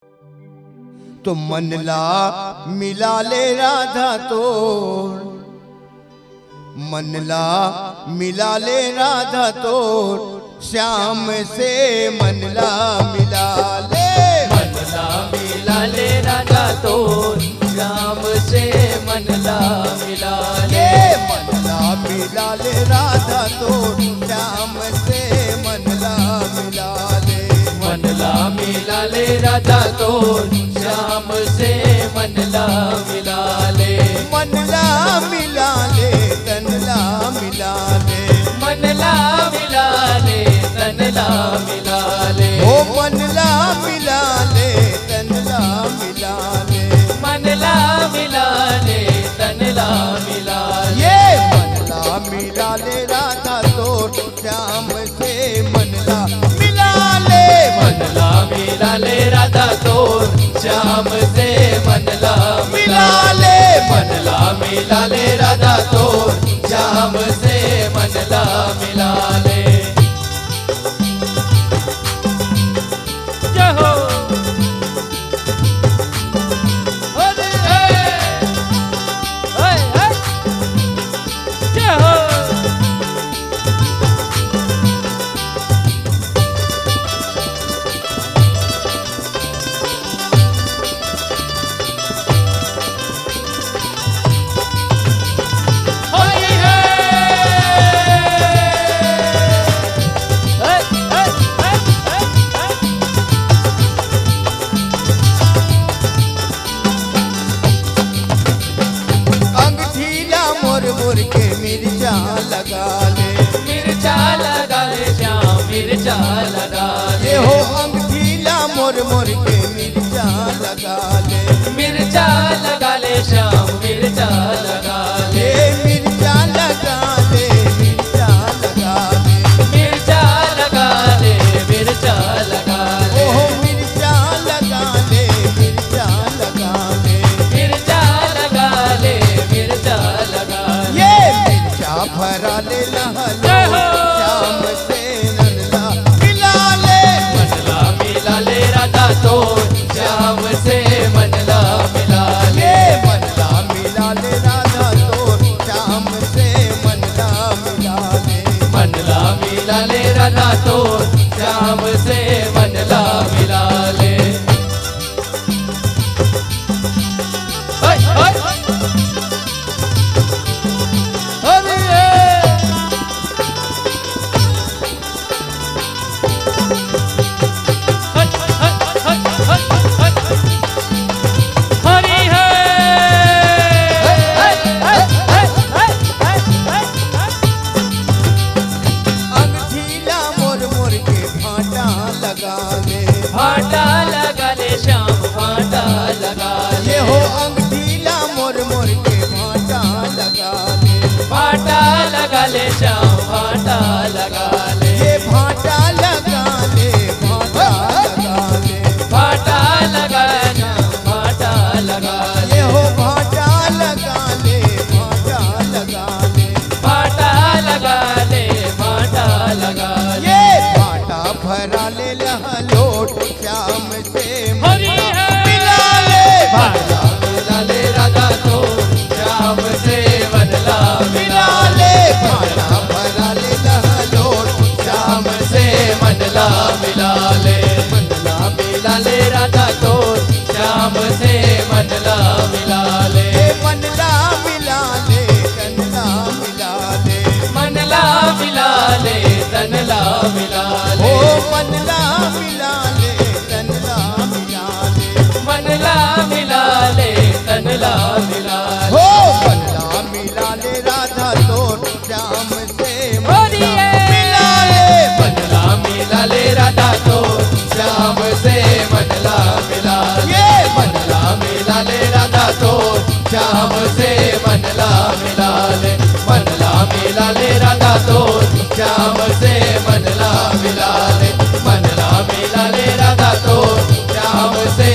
तो मनला मिला ले राधा तोर, मनला मिला ले राधा तोर, श्याम से मनला मिला ले, मनला मिला ले राधा तोर, श्याम से मनला मिला ले, मनला मिला ले राधा तोर, श्याम से मनला मिला ले, मनला मिला ले राधा तोर, श्याम से मनला मिला ले, मनला मिला ले तनला मिला ले, मनला मिला ले तनला मिला ले, ओ मनला मिला ले तनला मिला ले, मनला मिला ले तनला मिला ले, ये मनला मिला ले राधा तोर, श्याम से मनला मिला ले, मनला मिला ले राधा तोर, श्याम से मनला मिला ले, मनला मिला ले राधा तोर, श्याम से मनला मिला ले। जय हो अरे जय हो अंगठीला मोर मोर के मिर्चा लगा ले, मिर्चा लगा ले श्याम मिर्चा लगा ले, ये हो अंगठीला मोर मोर के मिर्चा लगा ले, मिर्चा लगा ले श्याम मिर्चा लगा ले, ये मिर्चा लगा ले, मिर्चा लगा ले, मिर्चा लगा ले मिर्चा लगा ले, ओहो मिर्चा लगा ले, मिर्चा लगा ले, मिर्चा लगा ले मिर्चा लगा ले, ये मिर्चा भरा ले लहलो, श्याम से नंदला मिला ले, मनला मिला ले राधा तोर, श्याम से मनला मिला ले, ये मनला मिला ले राधा तोर, श्याम से मनला मिला ले, मनला मिला ले राधा तोर, श्याम से मनला मिला ले। हाय हाय अरे हाय हाय हाय हाय हरि अंगठीला मोर मोर के भाटा लगा ले, भाटा लगा ले श्याम भाटा लगा ले, ये हो अंगठीला मोर मोर के भाटा लगा ले, भाटा लगा ले श्याम भाटा लगा ले, ये भाटा लगा ले, भाटा लगा ले, भाटा लगा श्याम भाटा लगा ले, ये हो भाटा लगा ले, भाटा लगा ले, भाटा लगा ले भाटा लगा ले, ये भाटा भरा ले लहलोट, श्याम से हरि मिला ले, भाटा मिला ले राधा तोर, श्याम से मनला मिला मिला ले, भाटा भरा ले लहलोट, श्याम से मनला मिला ले, मनला मिला ले राधा तोर, श्याम से मनला मिला ले, मनला मिला ले, कनला मिला ले, मनला मिला ले तनला मिला ओ ले, मनला मिला ले, कनला मिला ले, मनला मिला ले तनला मिला ले, हो मनला मिला ले राधा तोर, श्याम से बोलिए। मिला ले, मनला मिला ले राधा तोर, श्याम से मनला मिला ले, ये मनला मिला ले राधा तोर, श्याम से मनला मिला ले, मनला मिला ले राधा तोर, श्याम से मनला मिला ले, मनला मिला ले राधा तोर, श्याम से